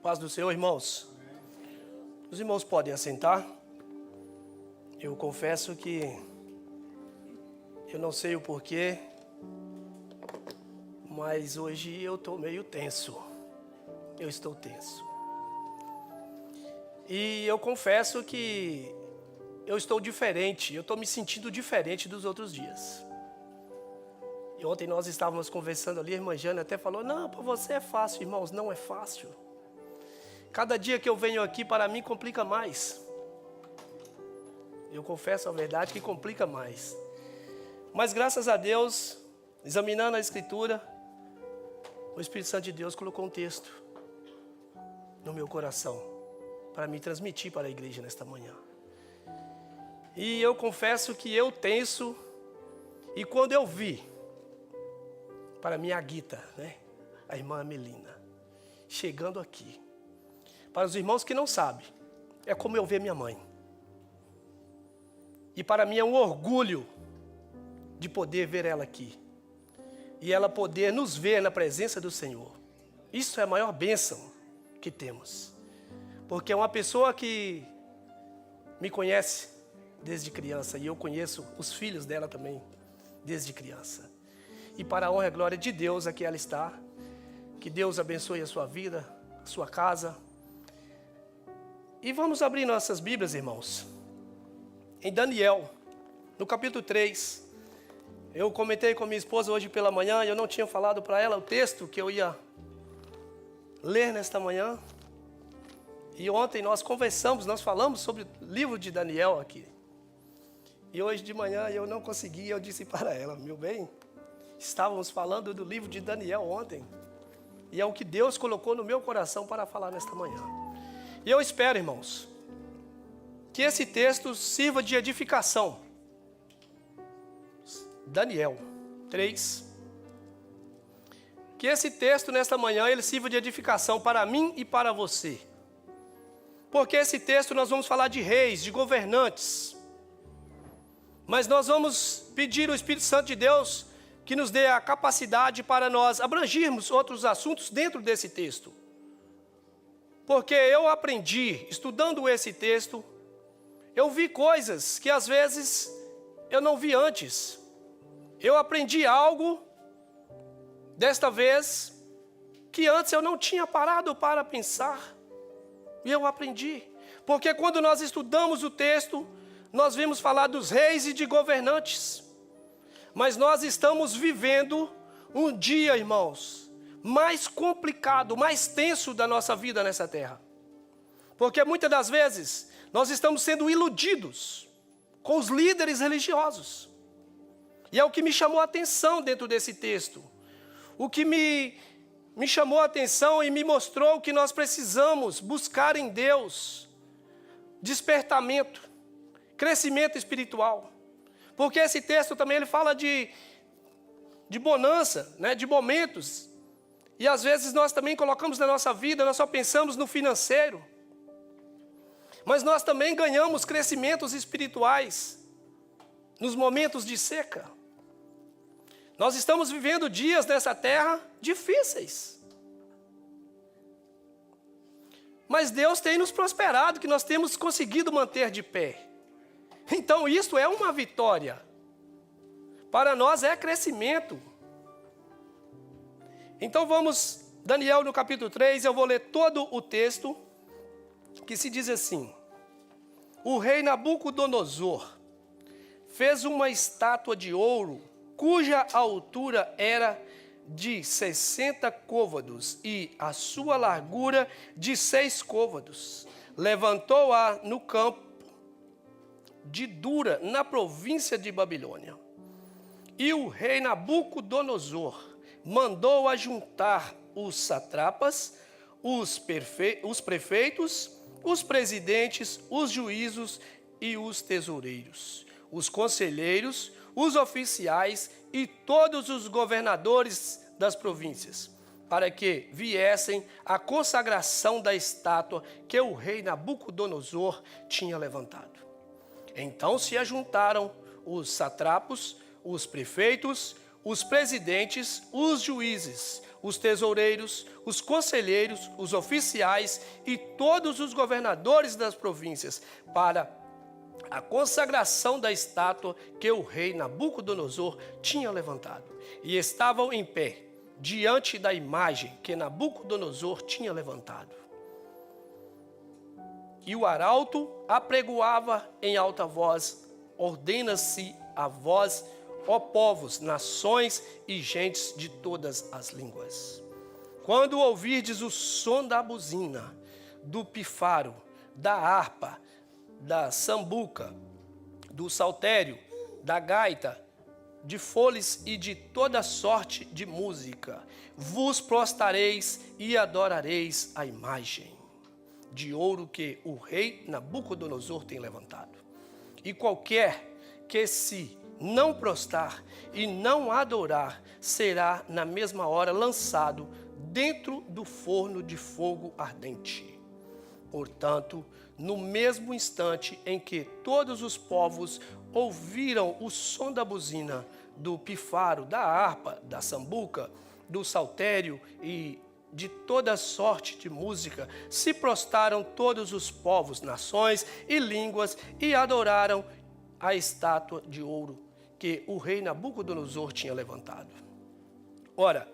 Paz do Senhor, irmãos. Os irmãos podem assentar. Eu confesso que eu não sei o porquê, mas hoje eu estou meio tenso. Eu estou tenso. E eu confesso que eu estou diferente. Eu estou me sentindo diferente dos outros dias. E ontem nós estávamos conversando ali, a irmã Jana até falou, não, para você é fácil, irmãos, não é fácil. Cada dia que eu venho aqui, para mim, complica mais. Eu confesso a verdade que complica mais. Mas graças a Deus, examinando a Escritura, o Espírito Santo de Deus colocou um texto no meu coração para me transmitir para a igreja nesta manhã. E eu confesso que eu tenso, e quando eu vi, para minha guita, né, a irmã Melina, chegando aqui, para os irmãos que não sabem, é como eu ver minha mãe. E para mim é um orgulho de poder ver ela aqui. E ela poder nos ver na presença do Senhor. Isso é a maior bênção que temos. Porque é uma pessoa que me conhece desde criança. E eu conheço os filhos dela também, desde criança. E para a honra e glória de Deus, aqui ela está. Que Deus abençoe a sua vida, a sua casa. E vamos abrir nossas Bíblias, irmãos. Em Daniel, no capítulo 3. Eu comentei com minha esposa hoje pela manhã, e eu não tinha falado para ela o texto que eu ia ler nesta manhã. E ontem nós conversamos, nós falamos sobre o livro de Daniel aqui. E hoje de manhã eu não consegui, eu disse para ela, meu bem, estávamos falando do livro de Daniel ontem. E é o que Deus colocou no meu coração para falar nesta manhã. E eu espero, irmãos, que esse texto sirva de edificação. Daniel 3. Que esse texto nesta manhã ele sirva de edificação para mim e para você. Porque esse texto nós vamos falar de reis, de governantes. Mas nós vamos pedir ao Espírito Santo de Deus que nos dê a capacidade para nós abrangirmos outros assuntos dentro desse texto. Porque eu aprendi, estudando esse texto, eu vi coisas que às vezes eu não vi antes. Eu aprendi algo, desta vez, que antes eu não tinha parado para pensar. E eu aprendi. Porque quando nós estudamos o texto, nós vimos falar dos reis e de governantes. Mas nós estamos vivendo um dia, irmãos, mais complicado, mais tenso da nossa vida nessa terra. Porque muitas das vezes nós estamos sendo iludidos com os líderes religiosos. E é o que me chamou a atenção dentro desse texto. O que me chamou a atenção e me mostrou que nós precisamos buscar em Deus despertamento, crescimento espiritual. Porque esse texto também ele fala de bonança, né, de momentos. E às vezes nós também colocamos na nossa vida, nós só pensamos no financeiro. Mas nós também ganhamos crescimentos espirituais nos momentos de seca. Nós estamos vivendo dias nessa terra difíceis. Mas Deus tem nos prosperado, que nós temos conseguido manter de pé. Então isso é uma vitória. Para nós é crescimento. Então vamos, Daniel no capítulo 3, eu vou ler todo o texto, que se diz assim. O rei Nabucodonosor fez uma estátua de ouro, cuja altura era de 60 côvados e a sua largura de 6 côvados. Levantou-a no campo de Dura, na província de Babilônia. E o rei Nabucodonosor mandou ajuntar os satrapas, os prefeitos, os presidentes, os juízos e os tesoureiros, os conselheiros, os oficiais e todos os governadores das províncias, para que viessem à consagração da estátua que o rei Nabucodonosor tinha levantado. Então se ajuntaram os satrapos, os prefeitos, os presidentes, os juízes, os tesoureiros, os conselheiros, os oficiais e todos os governadores das províncias para a consagração da estátua que o rei Nabucodonosor tinha levantado. E estavam em pé diante da imagem que Nabucodonosor tinha levantado. E o arauto apregoava em alta voz: ordena-se a vós, ó povos, nações e gentes de todas as línguas. Quando ouvirdes o som da buzina, do pifaro, da harpa, da sambuca, do saltério, da gaita, de foles e de toda sorte de música, vos prostrareis e adorareis a imagem de ouro que o rei Nabucodonosor tem levantado. E qualquer que se não prostrar e não adorar, será na mesma hora lançado dentro do forno de fogo ardente. Portanto, no mesmo instante em que todos os povos ouviram o som da buzina, do pifaro, da harpa, da sambuca, do saltério e de toda sorte de música, se prostraram todos os povos, nações e línguas e adoraram a estátua de ouro que o rei Nabucodonosor tinha levantado. Ora,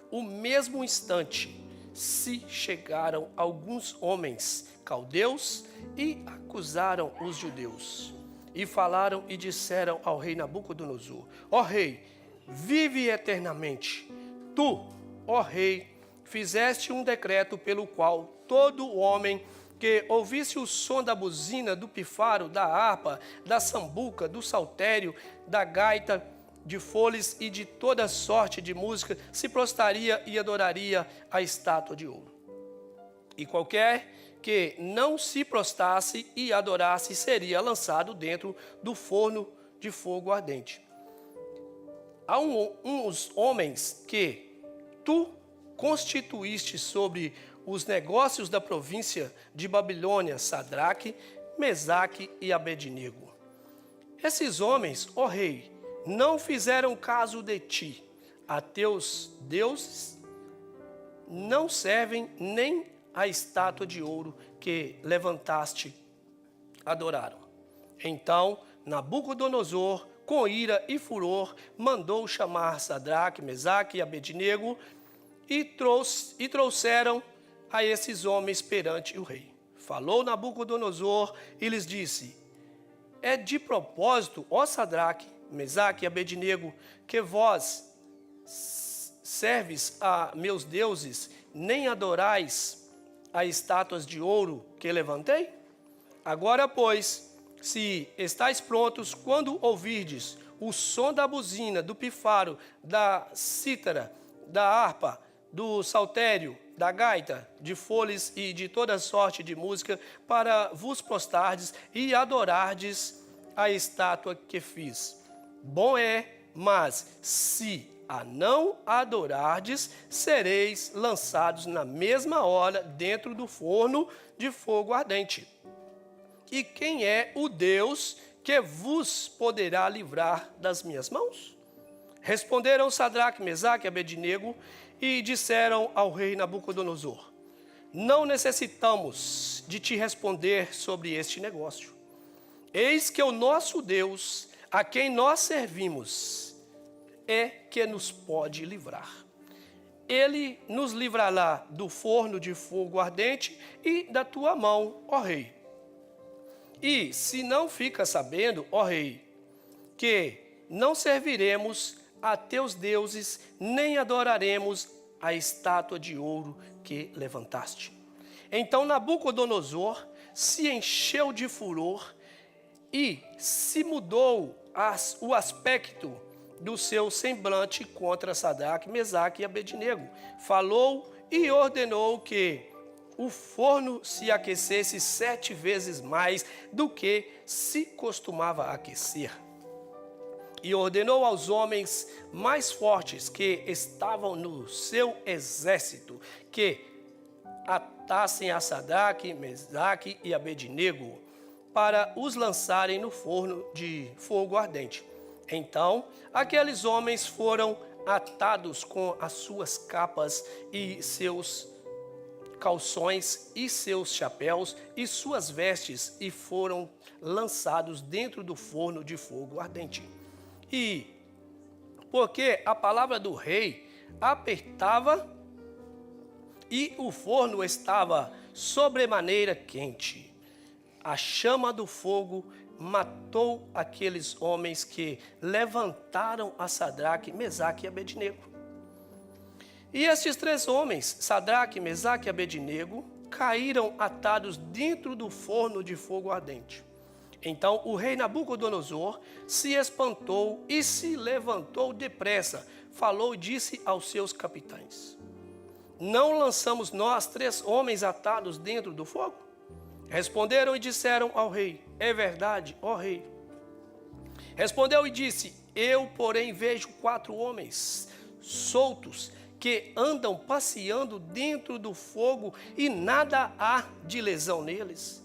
o mesmo instante se chegaram alguns homens caldeus e acusaram os judeus. E falaram e disseram ao rei Nabucodonosor: ó rei, vive eternamente. Tu, ó rei, fizeste um decreto pelo qual todo homem que ouvisse o som da buzina, do pifaro, da harpa, da sambuca, do saltério, da gaita, de foles e de toda sorte de música, se prostraria e adoraria a estátua de ouro. E qualquer que não se prostrasse e adorasse seria lançado dentro do forno de fogo ardente. Há uns homens que tu constituíste sobre os negócios da província de Babilônia, Sadraque, Mesaque e Abednego. Esses homens, ó rei, não fizeram caso de ti. A teus deuses não servem, nem a estátua de ouro que levantaste adoraram. Então Nabucodonosor, com ira e furor, mandou chamar Sadraque, Mesaque e Abednego e trouxeram a esses homens perante o rei. Falou Nabucodonosor e lhes disse: é de propósito, ó Sadraque, Mesaque e Abednego, que vós serves a meus deuses, nem adorais a estátuas de ouro que levantei? Agora, pois, se estáis prontos, quando ouvirdes o som da buzina, do pifaro, da cítara, da harpa, do saltério, da gaita, de foles e de toda sorte de música, para vos prostardes e adorardes a estátua que fiz. Bom é, mas se a não adorardes, sereis lançados na mesma hora dentro do forno de fogo ardente. E quem é o Deus que vos poderá livrar das minhas mãos? Responderam Sadraque, Mesaque e Abednego e disseram ao rei Nabucodonosor: não necessitamos de te responder sobre este negócio. Eis que o nosso Deus, a quem nós servimos, é que nos pode livrar. Ele nos livrará do forno de fogo ardente e da tua mão, ó rei. E se não fica sabendo, ó rei, que não serviremos a teus deuses, nem adoraremos a estátua de ouro que levantaste. Então Nabucodonosor se encheu de furor e se mudou o aspecto do seu semblante contra Sadraque, Mesaque e Abednego. Falou e ordenou que o forno se aquecesse 7 vezes mais do que se costumava aquecer. E ordenou aos homens mais fortes que estavam no seu exército que atassem a Sadraque, Mesaque e Abednego para os lançarem no forno de fogo ardente. Então aqueles homens foram atados com as suas capas e seus calções e seus chapéus e suas vestes, e foram lançados dentro do forno de fogo ardente. E porque a palavra do rei apertava e o forno estava sobremaneira quente, a chama do fogo matou aqueles homens que levantaram a Sadraque, Mesaque e Abednego. E estes 3 homens, Sadraque, Mesaque e Abednego, caíram atados dentro do forno de fogo ardente. Então o rei Nabucodonosor se espantou e se levantou depressa, falou e disse aos seus capitães: não lançamos nós 3 homens atados dentro do fogo? Responderam e disseram ao rei: é verdade, ó rei. Respondeu e disse: eu, porém, vejo 4 homens soltos que andam passeando dentro do fogo e nada há de lesão neles.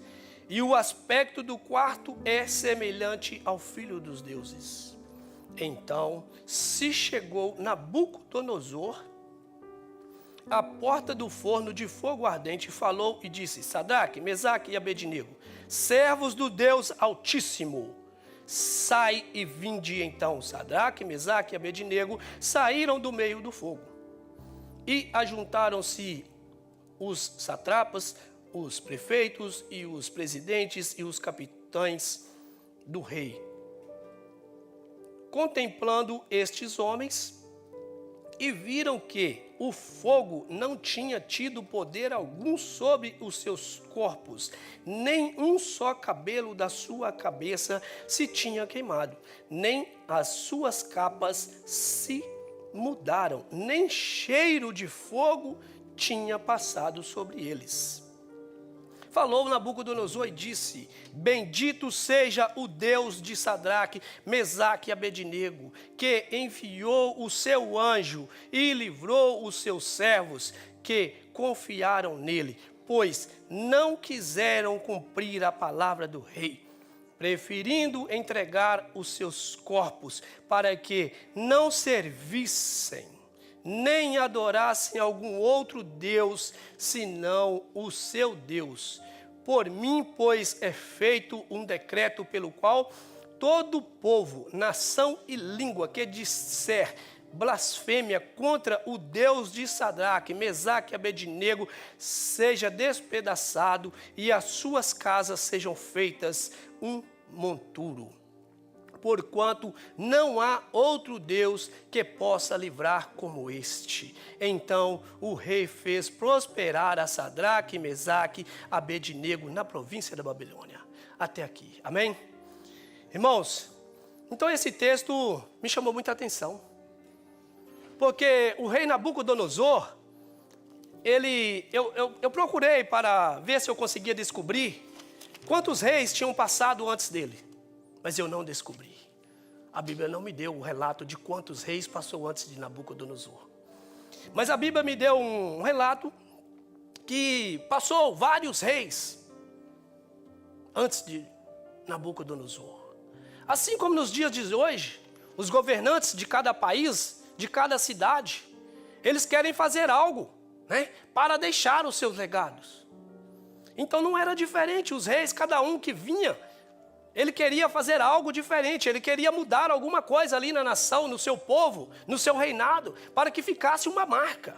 E o aspecto do quarto é semelhante ao filho dos deuses. Então se chegou Nabucodonosor à porta do forno de fogo ardente, falou e disse: Sadraque, Mesaque e Abednego, servos do Deus Altíssimo, sai e vinde. Então Sadraque, Mesaque e Abednego saíram do meio do fogo. E ajuntaram-se os satrapas, os prefeitos e os presidentes e os capitães do rei. Contemplando estes homens, e viram que o fogo não tinha tido poder algum sobre os seus corpos, nem um só cabelo da sua cabeça se tinha queimado, nem as suas capas se mudaram, nem cheiro de fogo tinha passado sobre eles. Falou Nabucodonosor e disse: bendito seja o Deus de Sadraque, Mesaque e Abednego, que enviou o seu anjo e livrou os seus servos que confiaram nele, pois não quiseram cumprir a palavra do rei, preferindo entregar os seus corpos para que não servissem nem adorassem algum outro Deus, senão o seu Deus. Por mim, pois, é feito um decreto pelo qual todo povo, nação e língua que disser blasfêmia contra o Deus de Sadraque, Mesaque e Abednego seja despedaçado e as suas casas sejam feitas um monturo. Porquanto não há outro Deus que possa livrar como este. Então o rei fez prosperar a Sadraque, Mesaque, Abednego na província da Babilônia. Até aqui, amém? Irmãos, então esse texto me chamou muita atenção. Porque o rei Nabucodonosor, eu procurei para ver se eu conseguia descobrir quantos reis tinham passado antes dele. Mas eu não descobri. A Bíblia não me deu o relato de quantos reis passou antes de Nabucodonosor. Mas a Bíblia me deu um relato que passou vários reis antes de Nabucodonosor. Assim como nos dias de hoje, os governantes de cada país, de cada cidade, eles querem fazer algo, né, para deixar os seus legados. Então não era diferente. Os reis, cada um que vinha, ele queria fazer algo diferente, ele queria mudar alguma coisa ali na nação, no seu povo, no seu reinado, para que ficasse uma marca.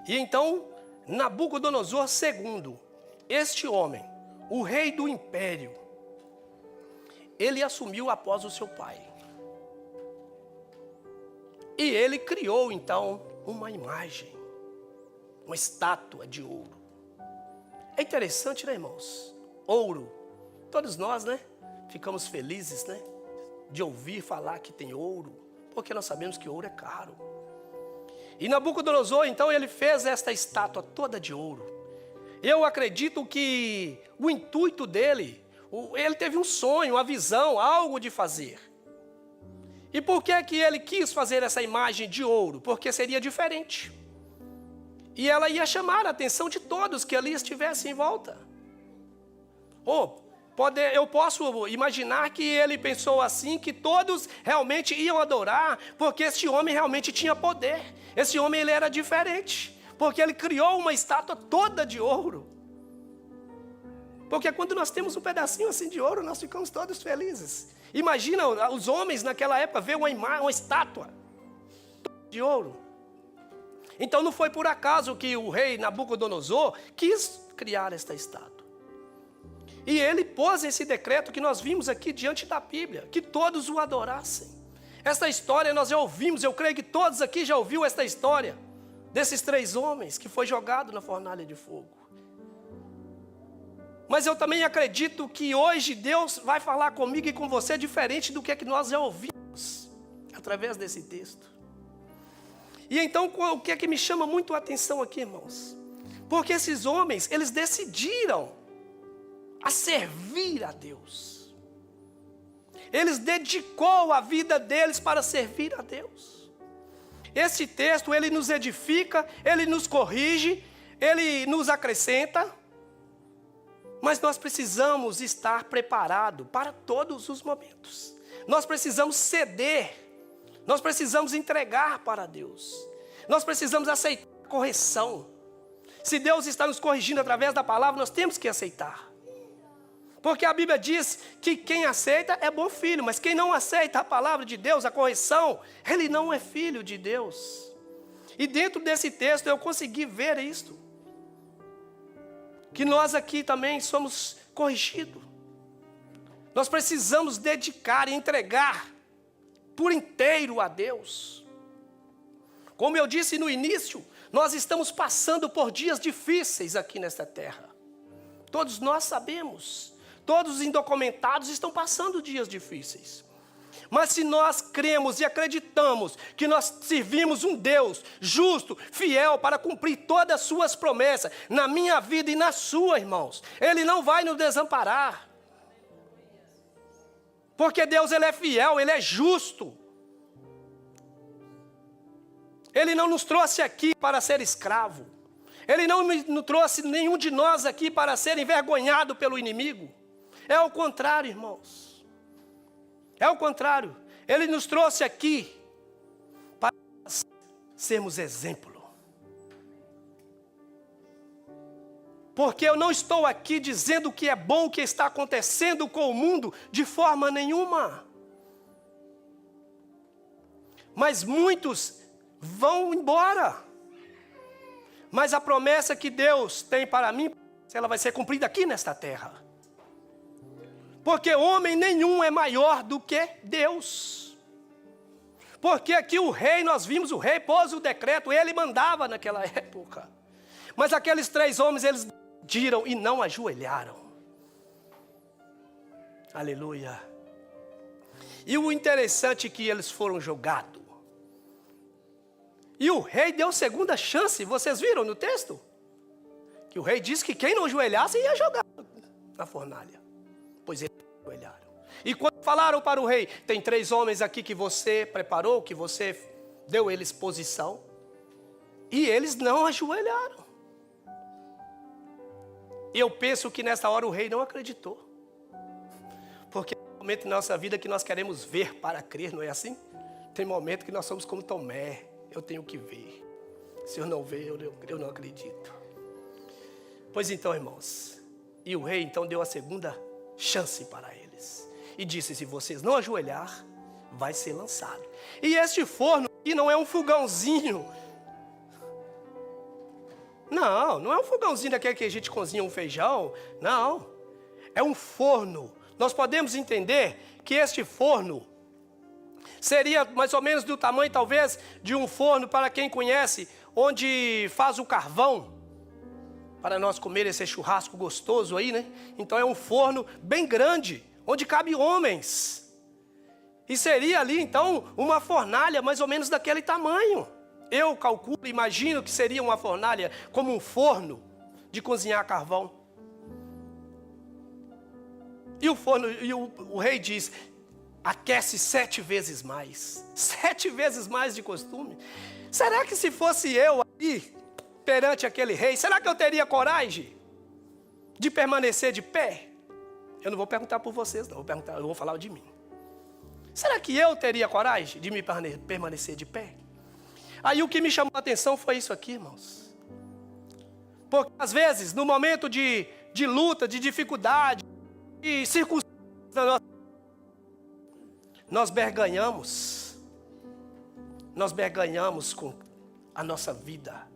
E então, Nabucodonosor II, este homem, o rei do império, ele assumiu após o seu pai. E ele criou então uma imagem, uma estátua de ouro. É interessante, né, irmãos? Ouro. Todos nós, né, ficamos felizes, né, de ouvir falar que tem ouro, porque nós sabemos que ouro é caro. E Nabucodonosor, então, ele fez esta estátua toda de ouro. Eu acredito que o intuito dele, ele teve um sonho, uma visão, algo de fazer. E por que que ele quis fazer essa imagem de ouro? Porque seria diferente. E ela ia chamar a atenção de todos que ali estivessem em volta. Eu posso imaginar que ele pensou assim, que todos realmente iam adorar, porque esse homem realmente tinha poder. Esse homem, ele era diferente, porque ele criou uma estátua toda de ouro. Porque quando nós temos um pedacinho assim de ouro, nós ficamos todos felizes. Imagina os homens naquela época ver uma estátua de ouro. Então não foi por acaso que o rei Nabucodonosor quis criar esta estátua. E ele pôs esse decreto que nós vimos aqui diante da Bíblia, que todos o adorassem. Esta história nós já ouvimos, eu creio que todos aqui já ouviram esta história, desses 3 homens que foi jogado na fornalha de fogo. Mas eu também acredito que hoje Deus vai falar comigo e com você diferente do que é que nós já ouvimos, através desse texto. E então, o que é que me chama muito a atenção aqui, irmãos? Porque esses homens, eles decidiram a servir a Deus. Eles dedicou a vida deles para servir a Deus. Esse texto, ele nos edifica, ele nos corrige, ele nos acrescenta, mas nós precisamos estar preparados para todos os momentos. Nós precisamos ceder, nós precisamos entregar para Deus. Nós precisamos aceitar a correção. Se Deus está nos corrigindo através da palavra, nós temos que aceitar. Porque a Bíblia diz que quem aceita é bom filho, mas quem não aceita a palavra de Deus, a correção, ele não é filho de Deus. E dentro desse texto eu consegui ver isto. Que nós aqui também somos corrigidos. Nós precisamos dedicar e entregar por inteiro a Deus. Como eu disse no início, nós estamos passando por dias difíceis aqui nesta terra. Todos nós sabemos. Todos os indocumentados estão passando dias difíceis. Mas se nós cremos e acreditamos que nós servimos um Deus justo, fiel, para cumprir todas as suas promessas, na minha vida e na sua, irmãos, Ele não vai nos desamparar. Porque Deus, Ele é fiel, Ele é justo. Ele não nos trouxe aqui para ser escravo. Ele não nos trouxe nenhum de nós aqui para ser envergonhado pelo inimigo. É o contrário, irmãos. É o contrário. Ele nos trouxe aqui para sermos exemplo. Porque eu não estou aqui dizendo que é bom o que está acontecendo com o mundo de forma nenhuma. Mas muitos vão embora. Mas a promessa que Deus tem para mim, ela vai ser cumprida aqui nesta terra. Porque homem nenhum é maior do que Deus. Porque aqui o rei, nós vimos o rei, pôs o decreto, ele mandava naquela época. Mas aqueles 3 homens, eles decidiram e não ajoelharam. Aleluia. E o interessante é que eles foram jogados. E o rei deu segunda chance, vocês viram no texto? Que o rei disse que quem não ajoelhasse ia jogar na fornalha. Pois eles ajoelharam. E quando falaram para o rei, tem 3 homens aqui que você preparou, que você deu eles posição. E eles não ajoelharam. E eu penso que nessa hora o rei não acreditou. Porque tem momento na nossa vida que nós queremos ver para crer, não é assim? Tem momento que nós somos como Tomé, eu tenho que ver. Se eu não ver, eu não acredito. Pois então, irmãos, e o rei então deu a segunda chance para eles. E disse, se vocês não ajoelhar, vai ser lançado. E este forno aqui não é um fogãozinho. Não é um fogãozinho daquele que a gente cozinha um feijão. Não, é um forno. Nós podemos entender que este forno seria mais ou menos do tamanho, talvez, de um forno, para quem conhece, onde faz o carvão, para nós comer esse churrasco gostoso aí, né? Então é um forno bem grande, onde cabe homens. E seria ali, então, uma fornalha mais ou menos daquele tamanho. Eu calculo, imagino que seria uma fornalha como um forno de cozinhar carvão. E o forno, o rei diz, aquece 7 vezes mais. 7 vezes mais de costume. Será que se fosse eu ali, perante aquele rei, será que eu teria coragem de permanecer de pé? Eu não vou perguntar por vocês, não. Eu vou falar de mim. Será que eu teria coragem de me permanecer de pé? Aí o que me chamou a atenção foi isso aqui, irmãos. Porque às vezes, no momento de luta, de dificuldade, de circunstâncias, nós berganhamos. Nós berganhamos com a nossa vida.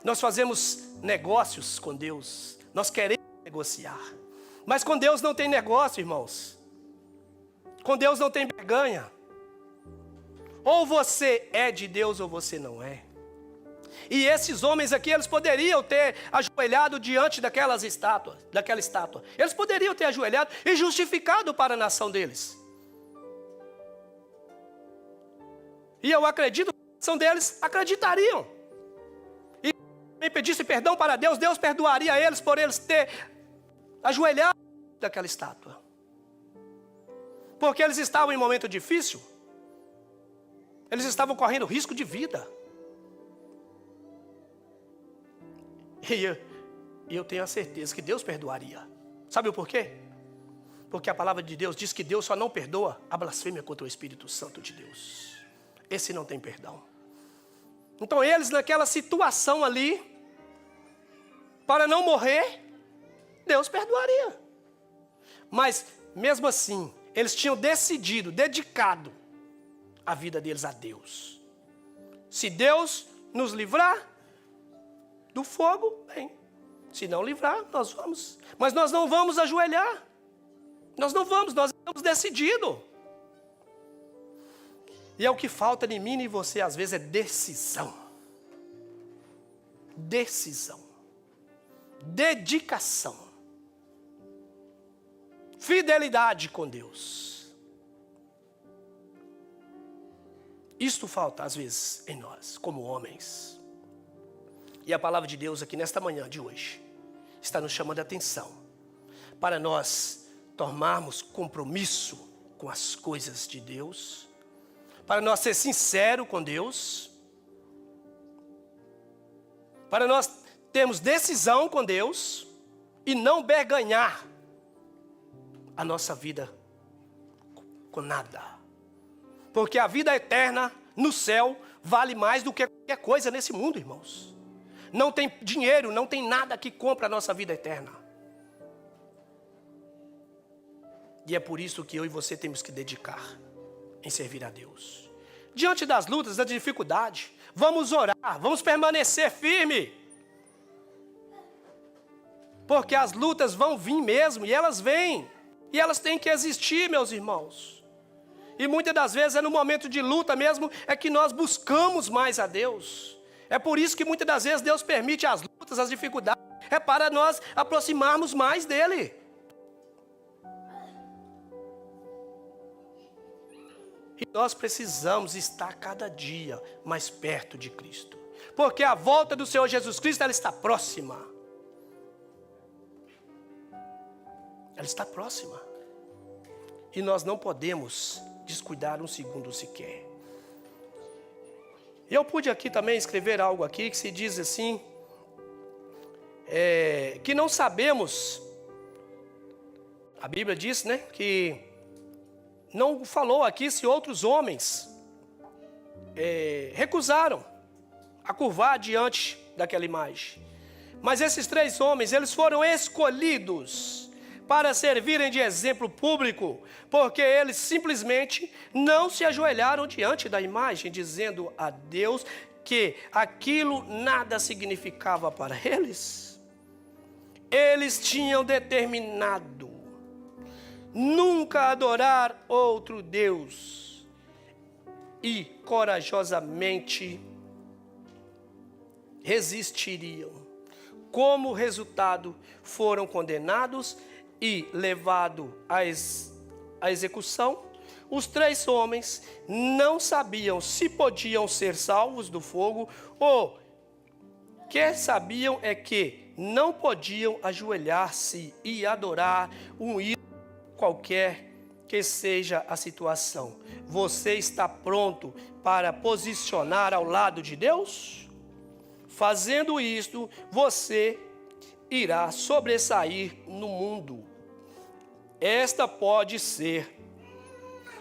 Nós fazemos negócios com Deus. Nós queremos negociar. Mas com Deus não tem negócio, irmãos. Com Deus não tem barganha. Ou você é de Deus ou você não é. E esses homens aqui, eles poderiam ter ajoelhado diante daquela estátua. Eles poderiam ter ajoelhado e justificado para a nação deles. E eu acredito que a nação deles acreditariam. E se pedisse perdão para Deus, Deus perdoaria eles por eles ter ajoelhado daquela estátua. Porque eles estavam em um momento difícil. Eles estavam correndo risco de vida. E eu tenho a certeza que Deus perdoaria. Sabe o porquê? Porque a palavra de Deus diz que Deus só não perdoa a blasfêmia contra o Espírito Santo de Deus. Esse não tem perdão. Então eles naquela situação ali, para não morrer, Deus perdoaria. Mas mesmo assim, eles tinham decidido, dedicado a vida deles a Deus. Se Deus nos livrar do fogo, bem. Se não livrar, nós vamos. Mas nós não vamos ajoelhar. Nós estamos decididos. E é o que falta em mim e em você, às vezes, é decisão. Decisão. Dedicação. Fidelidade com Deus. Isto falta, às vezes, em nós, como homens. E a palavra de Deus aqui nesta manhã de hoje está nos chamando a atenção para nós tomarmos compromisso com as coisas de Deus, para nós ser sinceros com Deus, para nós termos decisão com Deus e não berganhar a nossa vida com nada. Porque a vida eterna no céu vale mais do que qualquer coisa nesse mundo, irmãos. Não tem dinheiro, não tem nada que compre a nossa vida eterna. E é por isso que eu e você temos que dedicar em servir a Deus. Diante das lutas, da dificuldade, vamos orar, vamos permanecer firme. Porque as lutas vão vir mesmo, e elas vêm. E elas têm que existir, meus irmãos. E muitas das vezes é no momento de luta mesmo, é que nós buscamos mais a Deus. É por isso que muitas das vezes Deus permite as lutas, as dificuldades, é para nós aproximarmos mais dEle. E nós precisamos estar cada dia mais perto de Cristo. Porque a volta do Senhor Jesus Cristo, ela está próxima. Ela está próxima. E nós não podemos descuidar um segundo sequer. Eu pude aqui também escrever algo aqui que se diz assim, que não sabemos, a Bíblia diz, né, que não falou aqui se outros homens recusaram a curvar diante daquela imagem. Mas esses 3 homens, eles foram escolhidos para servirem de exemplo público, porque eles simplesmente não se ajoelharam diante da imagem, dizendo a Deus que aquilo nada significava para eles. Eles tinham determinado nunca adorar outro Deus e corajosamente resistiriam. Como resultado, foram condenados e levado à execução. Os 3 homens não sabiam se podiam ser salvos do fogo, ou que sabiam é que não podiam ajoelhar-se e adorar um ídolo qualquer que seja a situação. Você está pronto para posicionar ao lado de Deus? Fazendo isto, você irá sobressair no mundo. Esta pode ser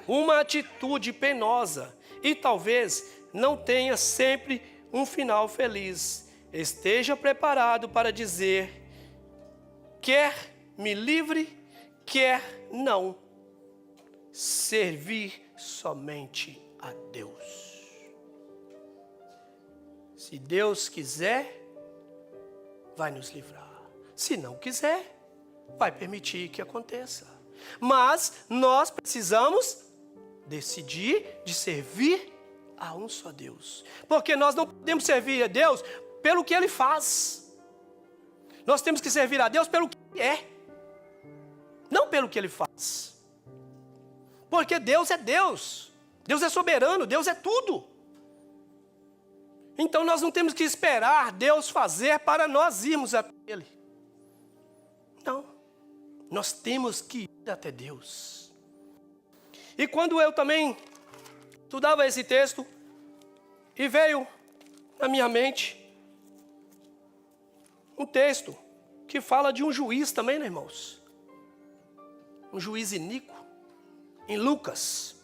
uma atitude penosa e talvez não tenha sempre um final feliz. Esteja preparado para dizer: quer me livre, quer não. Servir somente a Deus. Se Deus quiser, vai nos livrar. Se não quiser, vai permitir que aconteça. Mas nós precisamos decidir de servir a um só Deus. Porque nós não podemos servir a Deus pelo que Ele faz. Nós temos que servir a Deus pelo que Ele é, não pelo que Ele faz. Porque Deus é Deus. Deus é soberano, Deus é tudo. Então nós não temos que esperar Deus fazer para nós irmos até Ele. Não. Nós temos que ir até Deus. E quando eu também estudava esse texto, e veio na minha mente um texto que fala de um juiz também, né, irmãos? Um juiz iníquo. Em Lucas,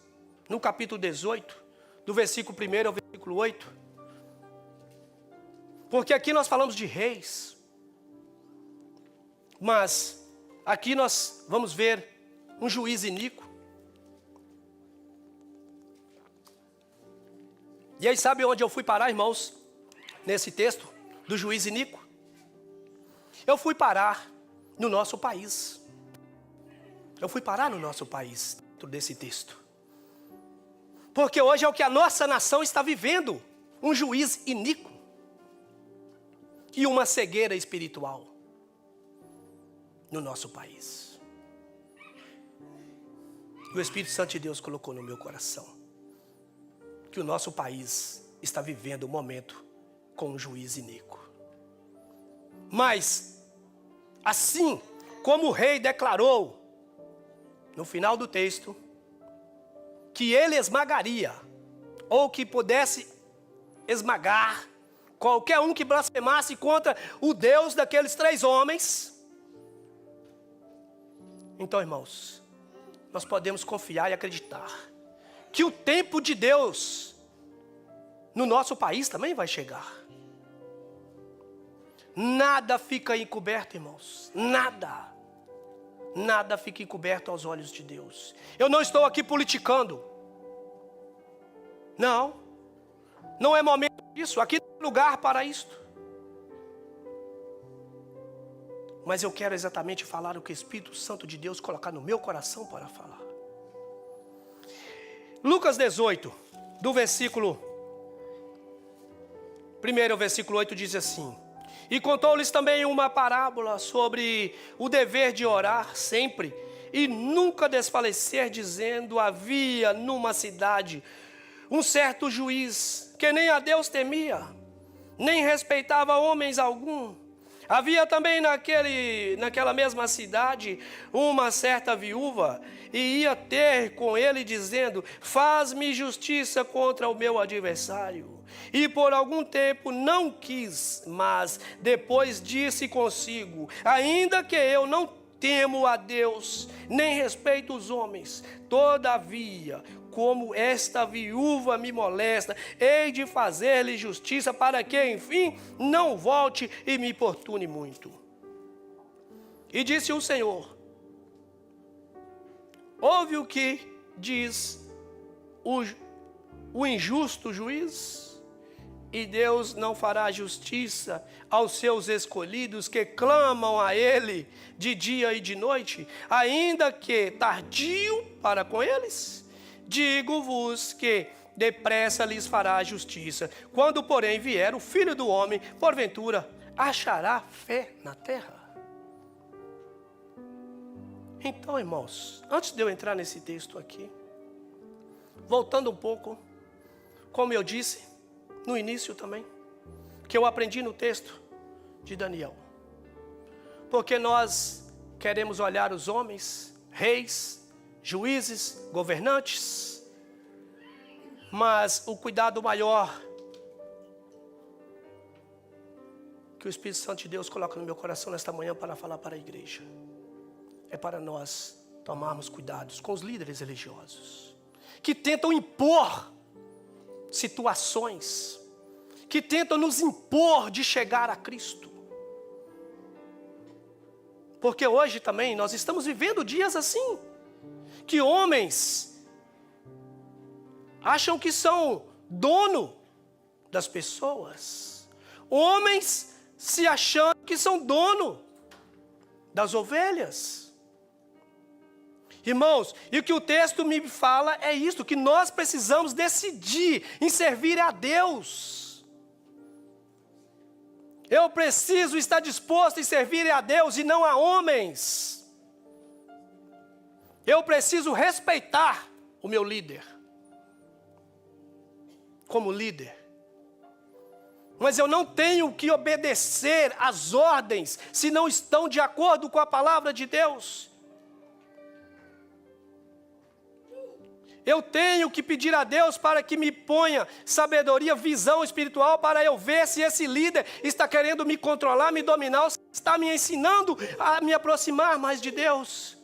no capítulo 18, do versículo 1 ao versículo 8. Porque aqui nós falamos de reis. Mas aqui nós vamos ver um juiz iníquo. E aí sabe onde eu fui parar, irmãos? Nesse texto do juiz iníquo. Eu fui parar no nosso país. Eu fui parar no nosso país, dentro desse texto. Porque hoje é o que a nossa nação está vivendo. Um juiz iníquo. E uma cegueira espiritual. No nosso país. E o Espírito Santo de Deus colocou no meu coração. Que o nosso país está vivendo um momento com um juiz iníquo. Mas, assim como o rei declarou, no final do texto, que ele esmagaria, ou que pudesse esmagar, qualquer um que blasfemasse contra o Deus daqueles 3 homens. Então, irmãos, nós podemos confiar e acreditar que o tempo de Deus no nosso país também vai chegar. Nada fica encoberto, irmãos. Nada. Nada fica encoberto aos olhos de Deus. Eu não estou aqui politicando. Não. Não é momento disso. Aqui não é lugar para isto. Mas eu quero exatamente falar o que o Espírito Santo de Deus colocar no meu coração para falar. Lucas 18, do versículo 1 ao versículo 8 diz assim: e contou-lhes também uma parábola sobre o dever de orar sempre e nunca desfalecer, dizendo: havia numa cidade um certo juiz que nem a Deus temia, nem respeitava homens algum. Havia também naquela mesma cidade uma certa viúva, e ia ter com ele dizendo: faz-me justiça contra o meu adversário. E por algum tempo não quis, mas depois disse consigo: ainda que eu não temo a Deus, nem respeito os homens, todavia, como esta viúva me molesta, hei de fazer-lhe justiça, para que, enfim, não volte e me importune muito. E disse o Senhor: ouve o que diz o injusto juiz? E Deus não fará justiça aos seus escolhidos que clamam a Ele de dia e de noite, ainda que tardio para com eles? Digo-vos que depressa lhes fará justiça. Quando, porém, vier o Filho do Homem, porventura, achará fé na terra? Então, irmãos, antes de eu entrar nesse texto aqui, voltando um pouco, como eu disse no início também, que eu aprendi no texto de Daniel. Porque nós queremos olhar os homens, reis, juízes, governantes, mas o cuidado maior que o Espírito Santo de Deus coloca no meu coração nesta manhã para falar para a igreja. É para nós tomarmos cuidados com os líderes religiosos, que tentam impor situações, que tentam nos impor de chegar a Cristo. Porque hoje também nós estamos vivendo dias assim, que homens acham que são dono das pessoas, homens se achando que são dono das ovelhas. Irmãos, e o que o texto me fala é isto, que nós precisamos decidir em servir a Deus. Eu preciso estar disposto em servir a Deus e não a homens. Eu preciso respeitar o meu líder, como líder. Mas eu não tenho que obedecer às ordens se não estão de acordo com a palavra de Deus. Eu tenho que pedir a Deus para que me ponha sabedoria, visão espiritual, para eu ver se esse líder está querendo me controlar, me dominar, ou se está me ensinando a me aproximar mais de Deus.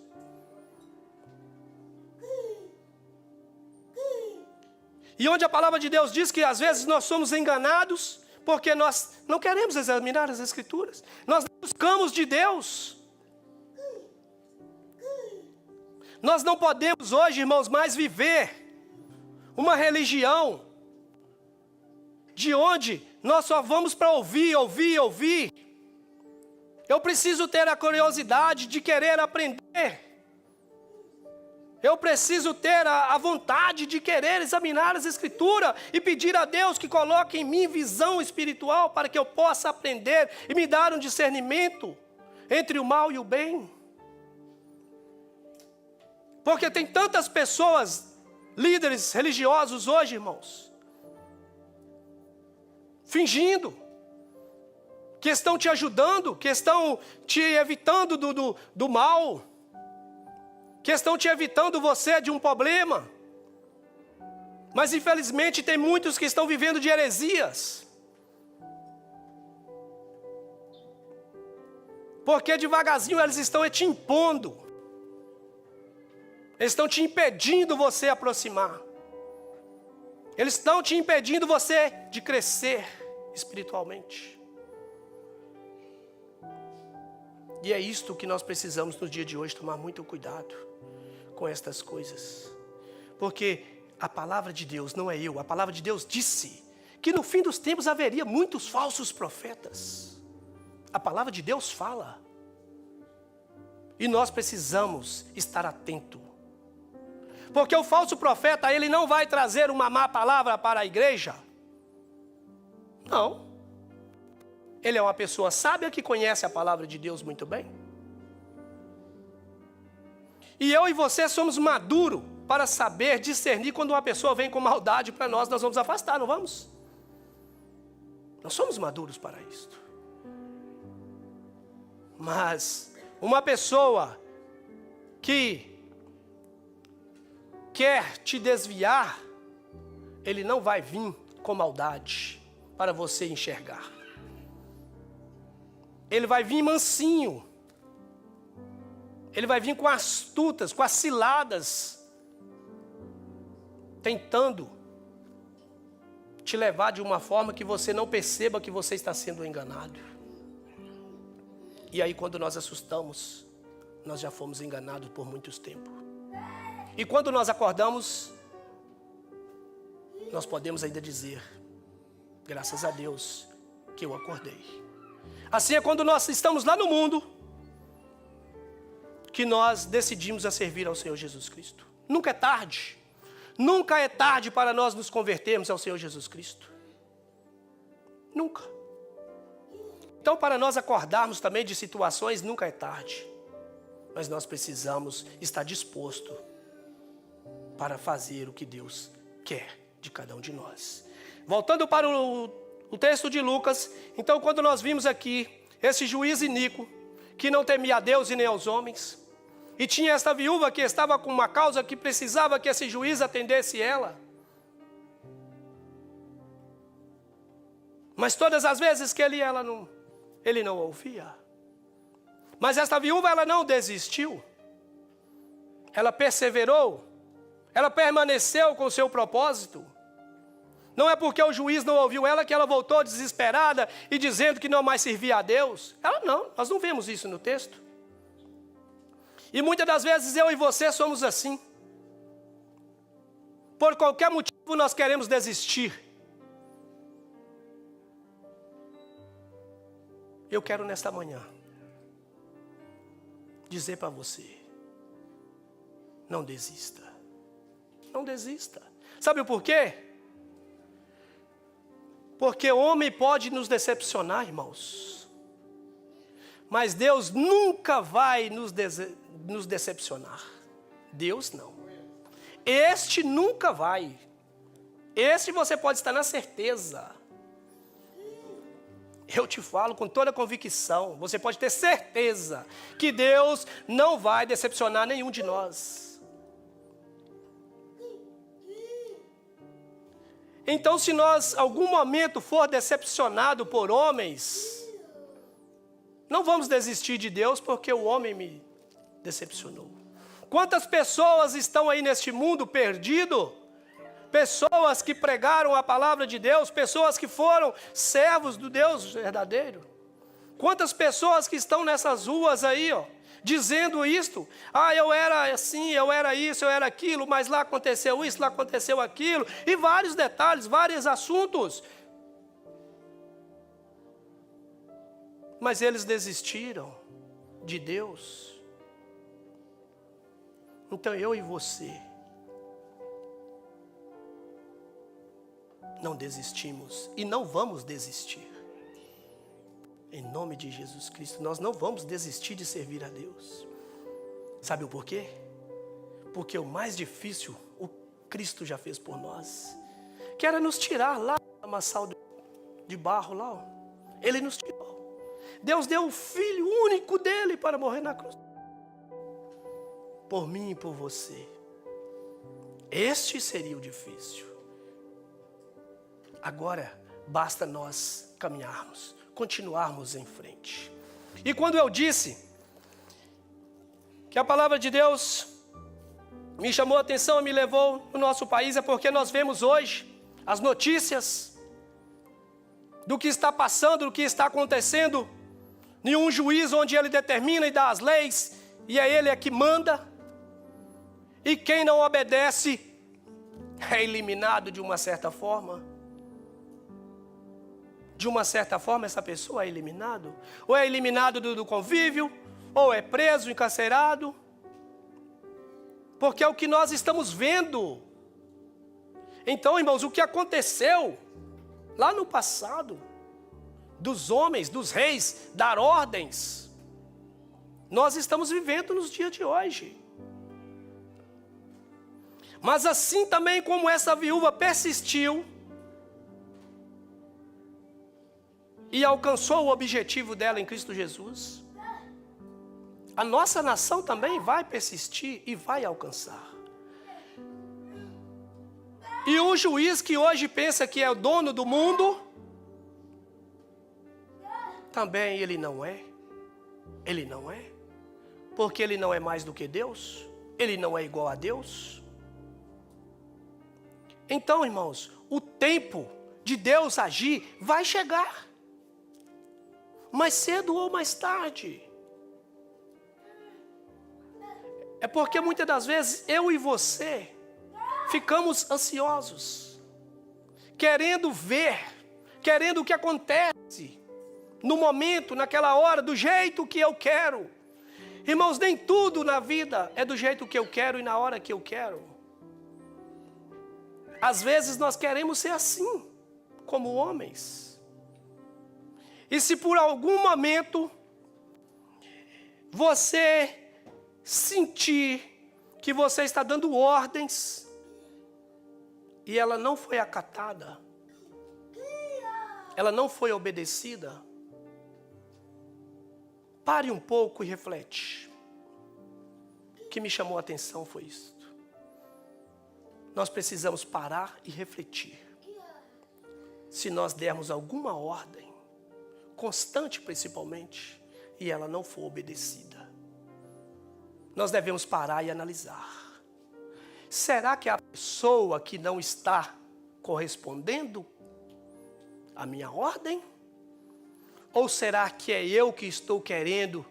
E onde a palavra de Deus diz que às vezes nós somos enganados, porque nós não queremos examinar as Escrituras, nós não buscamos de Deus. Nós não podemos hoje, irmãos, mais viver uma religião de onde nós só vamos para ouvir. Eu preciso ter a curiosidade de querer aprender. Eu preciso ter a vontade de querer examinar as Escrituras e pedir a Deus que coloque em mim visão espiritual para que eu possa aprender e me dar um discernimento entre o mal e o bem. Porque tem tantas pessoas, líderes religiosos hoje, irmãos, fingindo que estão te ajudando, que estão te evitando do mal, que estão te evitando você de um problema. Mas infelizmente tem muitos que estão vivendo de heresias. Porque devagarzinho eles estão te impondo. Eles estão te impedindo você aproximar. Eles estão te impedindo você de crescer espiritualmente. E é isto que nós precisamos no dia de hoje, tomar muito cuidado com estas coisas. Porque a palavra de Deus, não é eu, a palavra de Deus disse que no fim dos tempos haveria muitos falsos profetas. A palavra de Deus fala. E nós precisamos estar atentos. Porque o falso profeta, ele não vai trazer uma má palavra para a igreja. Não. Ele é uma pessoa sábia que conhece a palavra de Deus muito bem. E eu e você somos maduros para saber discernir quando uma pessoa vem com maldade para nós vamos afastar, não vamos? Nós somos maduros para isto. Mas uma pessoa que quer te desviar, ele não vai vir com maldade para você enxergar. Ele vai vir mansinho. Ele vai vir com astutas, com as ciladas, tentando te levar de uma forma que você não perceba que você está sendo enganado. E aí quando nós assustamos, nós já fomos enganados por muito tempo. E quando nós acordamos, nós podemos ainda dizer, graças a Deus que eu acordei. Assim é quando nós estamos lá no mundo, que nós decidimos a servir ao Senhor Jesus Cristo. Nunca é tarde. Nunca é tarde para nós nos convertermos ao Senhor Jesus Cristo. Nunca. Então, para nós acordarmos também de situações, nunca é tarde. Mas nós precisamos estar disposto para fazer o que Deus quer de cada um de nós. Voltando para o texto de Lucas, então quando nós vimos aqui esse juiz iníquo, que não temia a Deus e nem aos homens, e tinha esta viúva que estava com uma causa que precisava que esse juiz atendesse ela. Mas todas as vezes que ele e ela ele não ouvia. Mas esta viúva, ela não desistiu. Ela perseverou. Ela permaneceu com o seu propósito. Não é porque o juiz não ouviu ela que ela voltou desesperada e dizendo que não mais servia a Deus. Ela não, nós não vemos isso no texto. E muitas das vezes eu e você somos assim. Por qualquer motivo nós queremos desistir. Eu quero nesta manhã dizer para você, não desista. Não desista. Sabe o porquê? Porque o homem pode nos decepcionar, irmãos. Mas Deus nunca vai nos decepcionar. Deus não. Este nunca vai. Este você pode estar na certeza. Eu te falo com toda convicção. Você pode ter certeza que Deus não vai decepcionar nenhum de nós. Então, se nós, algum momento, for decepcionado por homens, não vamos desistir de Deus porque o homem me decepcionou. Quantas pessoas estão aí neste mundo perdido? Pessoas que pregaram a palavra de Deus, pessoas que foram servos do Deus verdadeiro. Quantas pessoas que estão nessas ruas aí, dizendo isto, eu era assim, eu era isso, eu era aquilo, mas lá aconteceu isso, lá aconteceu aquilo, e vários detalhes, vários assuntos. Mas eles desistiram de Deus. Então eu e você não desistimos e não vamos desistir. Em nome de Jesus Cristo, nós não vamos desistir de servir a Deus. Sabe o porquê? Porque o mais difícil, o Cristo já fez por nós. Que era nos tirar lá do lamaçal de barro lá. Ele nos tirou. Deus deu o Filho único dele para morrer na cruz. Por mim e por você. Este seria o difícil. Agora, basta nós caminharmos. Continuarmos em frente. E quando eu disse que a palavra de Deus me chamou a atenção e me levou no nosso país, é porque nós vemos hoje as notícias do que está passando, do que está acontecendo, em um juiz onde ele determina e dá as leis, e é ele que manda, e quem não obedece é eliminado de uma certa forma. De uma certa forma, essa pessoa é eliminado. Ou é eliminado do convívio, ou é preso, encarcerado. Porque é o que nós estamos vendo. Então, irmãos, o que aconteceu lá no passado, dos homens, dos reis, dar ordens, nós estamos vivendo nos dias de hoje. Mas assim também como essa viúva persistiu, e alcançou o objetivo dela em Cristo Jesus, a nossa nação também vai persistir e vai alcançar. E o juiz que hoje pensa que é o dono do mundo, também ele não é. Ele não é. Porque ele não é mais do que Deus. Ele não é igual a Deus. Então, irmãos, o tempo de Deus agir vai chegar. Mais cedo ou mais tarde. É porque muitas das vezes eu e você ficamos ansiosos, querendo ver, querendo o que acontece no momento, naquela hora, do jeito que eu quero. Irmãos, nem tudo na vida é do jeito que eu quero e na hora que eu quero. Às vezes nós queremos ser assim, como homens. E se por algum momento você sentir que você está dando ordens e ela não foi acatada, ela não foi obedecida, pare um pouco e reflete. O que me chamou a atenção foi isto. Nós precisamos parar e refletir. Se nós dermos alguma ordem, constante principalmente, e ela não for obedecida, nós devemos parar e analisar. Será que é a pessoa que não está correspondendo à minha ordem? Ou será que é eu que estou querendo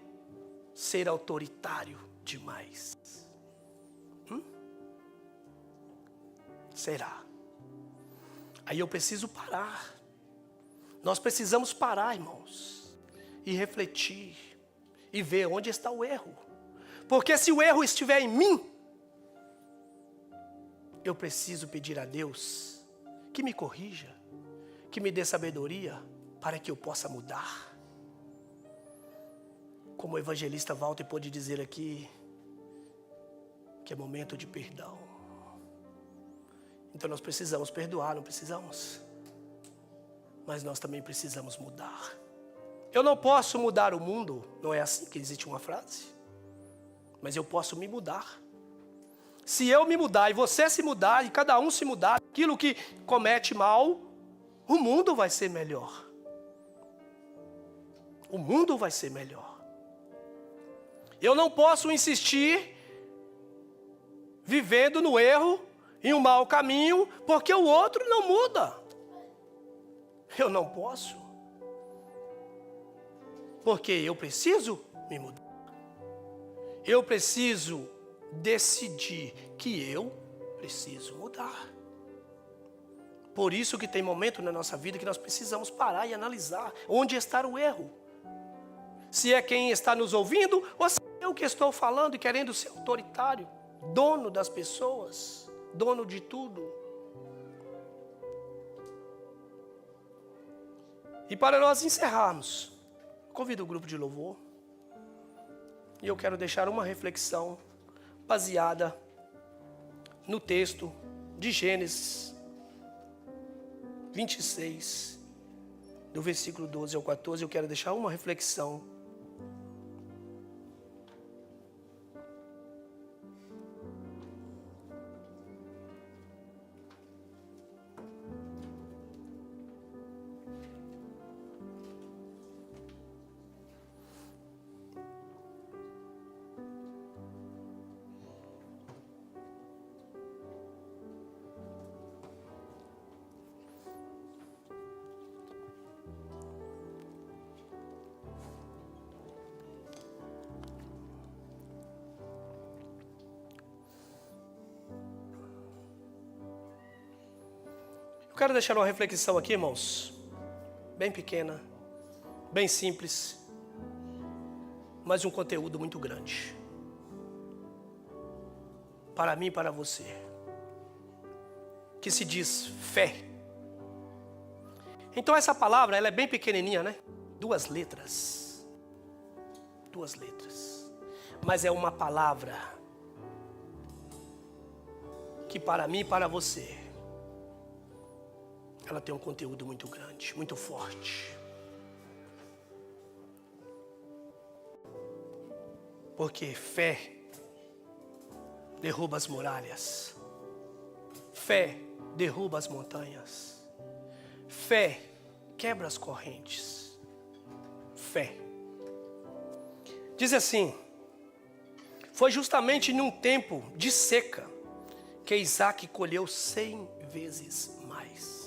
ser autoritário demais? Será? Aí eu preciso parar. Nós precisamos parar, irmãos, e refletir, e ver onde está o erro. Porque se o erro estiver em mim, eu preciso pedir a Deus que me corrija, que me dê sabedoria, para que eu possa mudar. Como o evangelista Walter pôde dizer aqui, que é momento de perdão. Então nós precisamos perdoar, não precisamos? Mas nós também precisamos mudar. Eu não posso mudar o mundo, não é assim que existe uma frase? Mas eu posso me mudar. Se eu me mudar e você se mudar, e cada um se mudar, aquilo que comete mal, o mundo vai ser melhor. O mundo vai ser melhor. Eu não posso insistir vivendo no erro, em um mau caminho, porque o outro não muda. Eu não posso. Porque eu preciso me mudar. Eu preciso decidir que eu preciso mudar. Por isso que tem momento na nossa vida que nós precisamos parar e analisar onde está o erro. Se é quem está nos ouvindo, ou se é eu que estou falando e querendo ser autoritário, dono das pessoas, dono de tudo. E para nós encerrarmos, convido o grupo de louvor. E eu quero deixar uma reflexão baseada no texto de Gênesis 26, do versículo 12 ao 14. Eu quero deixar uma reflexão. Eu quero deixar uma reflexão aqui, irmãos, bem pequena, bem simples, mas um conteúdo muito grande. Para mim e para você. Que se diz fé. Então essa palavra, ela é bem pequenininha, né? 2 letras. 2 letras. Mas é uma palavra que para mim e para você, ela tem um conteúdo muito grande, muito forte. Porque fé derruba as muralhas. Fé derruba as montanhas. Fé quebra as correntes. Fé. Diz assim: foi justamente num tempo de seca que Isaac colheu 100 vezes mais.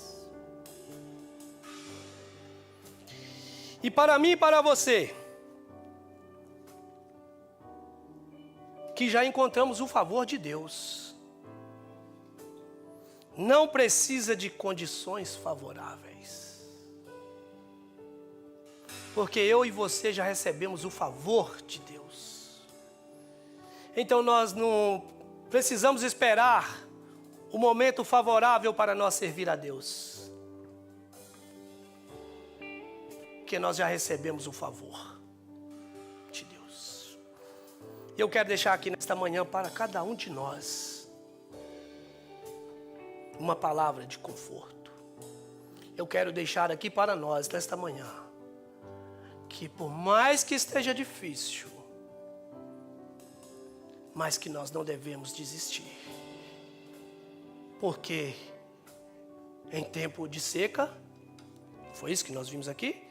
E para mim e para você, que já encontramos o favor de Deus, não precisa de condições favoráveis. Porque eu e você já recebemos o favor de Deus. Então nós não precisamos esperar o momento favorável para nós servir a Deus. Porque nós já recebemos o favor de Deus. E eu quero deixar aqui nesta manhã para cada um de nós uma palavra de conforto. Eu quero deixar aqui para nós nesta manhã que por mais que esteja difícil, mas que nós não devemos desistir. Porque em tempo de seca, foi isso que nós vimos aqui,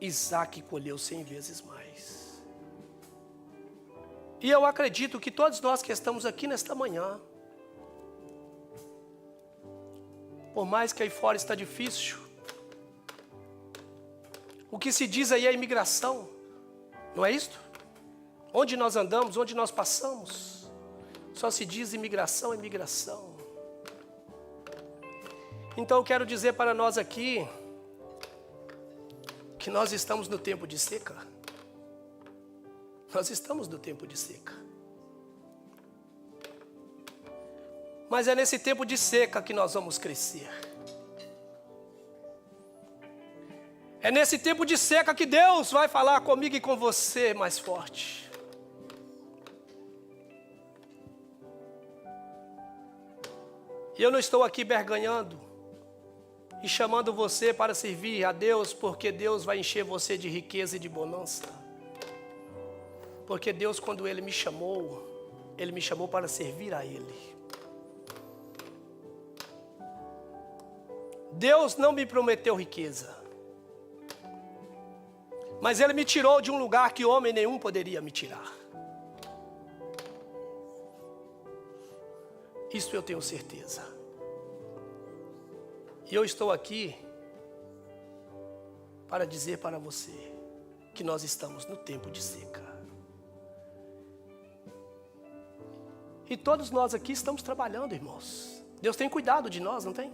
Isaac colheu 100 vezes mais. E eu acredito que todos nós que estamos aqui nesta manhã, por mais que aí fora está difícil, o que se diz aí é imigração, não é isto? Onde nós andamos, onde nós passamos, só se diz imigração, imigração. Então eu quero dizer para nós aqui, que nós estamos no tempo de seca. Nós estamos no tempo de seca. Mas é nesse tempo de seca que nós vamos crescer. É nesse tempo de seca que Deus vai falar comigo e com você mais forte. E eu não estou aqui berganhando e chamando você para servir a Deus, porque Deus vai encher você de riqueza e de bonança. Porque Deus, quando Ele me chamou para servir a Ele. Deus não me prometeu riqueza, mas Ele me tirou de um lugar que homem nenhum poderia me tirar. Isso eu tenho certeza. E eu estou aqui para dizer para você que nós estamos no tempo de seca. E todos nós aqui estamos trabalhando, irmãos. Deus tem cuidado de nós, não tem?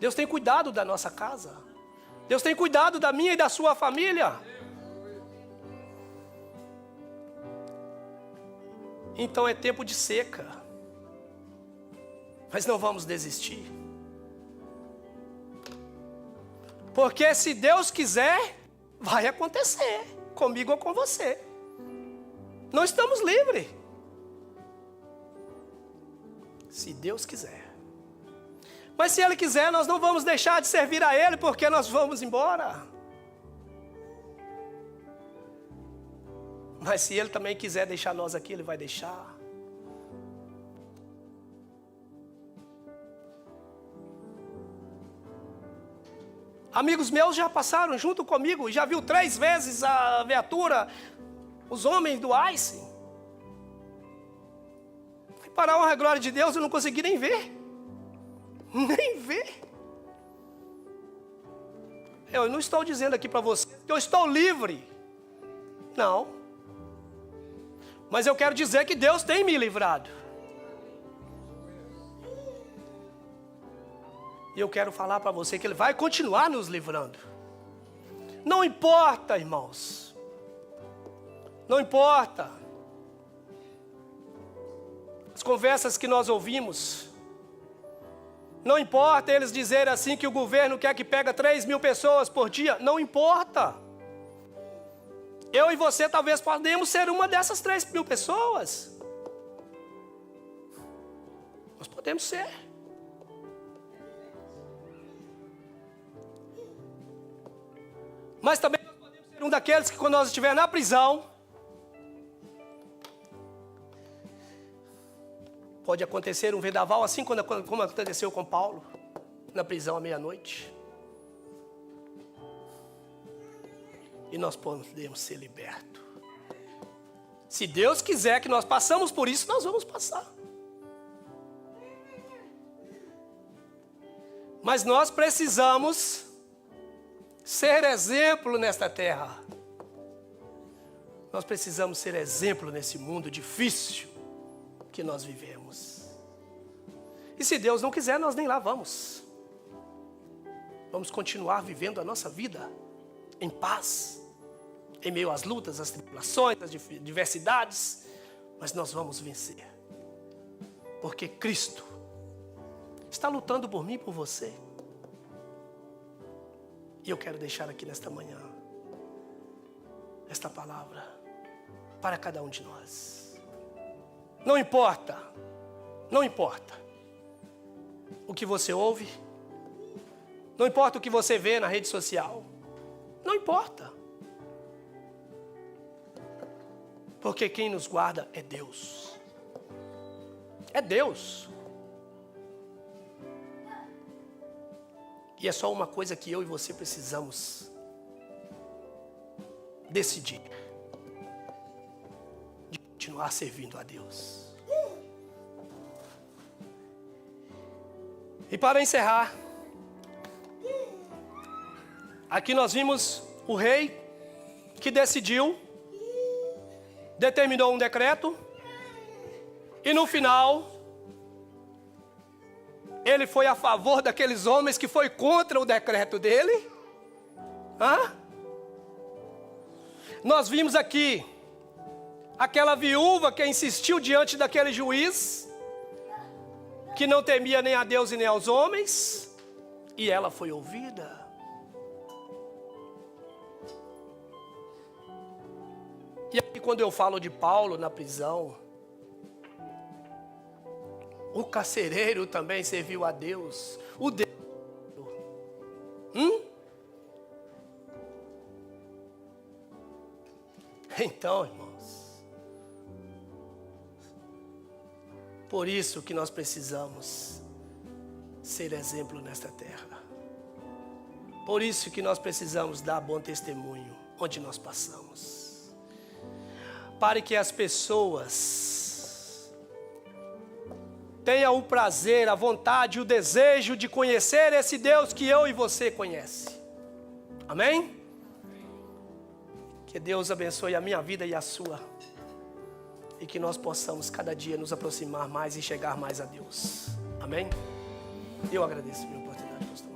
Deus tem cuidado da nossa casa. Deus tem cuidado da minha e da sua família. Então é tempo de seca. Mas não vamos desistir. Porque se Deus quiser, vai acontecer. Comigo ou com você. Não estamos livres. Se Deus quiser. Mas se Ele quiser, nós não vamos deixar de servir a Ele, porque nós vamos embora. Mas se Ele também quiser deixar nós aqui, Ele vai deixar. Amigos meus já passaram junto comigo, já viu 3 vezes a viatura, os homens do ICE. Para a honra e glória de Deus, eu não consegui nem ver. Nem ver. Eu não estou dizendo aqui para você que eu estou livre. Não. Mas eu quero dizer que Deus tem me livrado. E eu quero falar para você que Ele vai continuar nos livrando. Não importa, irmãos. Não importa. As conversas que nós ouvimos. Não importa eles dizerem assim que o governo quer que pega 3.000 pessoas por dia. Não importa. Eu e você talvez podemos ser uma dessas 3.000 pessoas. Nós podemos ser. Mas também nós podemos ser um daqueles que quando nós estivermos na prisão, pode acontecer um vendaval assim como aconteceu com Paulo, na prisão à meia-noite. E nós podemos ser libertos. Se Deus quiser que nós passamos por isso, nós vamos passar. Mas nós precisamos ser exemplo nesta terra. Nós precisamos ser exemplo nesse mundo difícil que nós vivemos. E se Deus não quiser, nós nem lá vamos. Vamos continuar vivendo a nossa vida em paz, em meio às lutas, às tribulações, às diversidades, mas nós vamos vencer. Porque Cristo está lutando por mim e por você. E eu quero deixar aqui nesta manhã esta palavra para cada um de nós. Não importa o que você ouve, não importa o que você vê na rede social, não importa. Porque quem nos guarda é Deus. É Deus. E é só uma coisa que eu e você precisamos decidir de continuar servindo a Deus. E para encerrar, aqui nós vimos o rei que decidiu, determinou um decreto, e no final, ele foi a favor daqueles homens que foi contra o decreto dele. Nós vimos aqui aquela viúva que insistiu diante daquele juiz, que não temia nem a Deus e nem aos homens, e ela foi ouvida. E aqui quando eu falo de Paulo na prisão, o carcereiro também serviu a Deus. O Deus. Então, irmãos, por isso que nós precisamos ser exemplo nesta terra. Por isso que nós precisamos dar bom testemunho onde nós passamos. Para que as pessoas tenham o prazer, a vontade, o desejo de conhecer esse Deus que eu e você conhece. Amém? Que Deus abençoe a minha vida e a sua. E que nós possamos cada dia nos aproximar mais e chegar mais a Deus. Amém? Eu agradeço a minha oportunidade, pastor.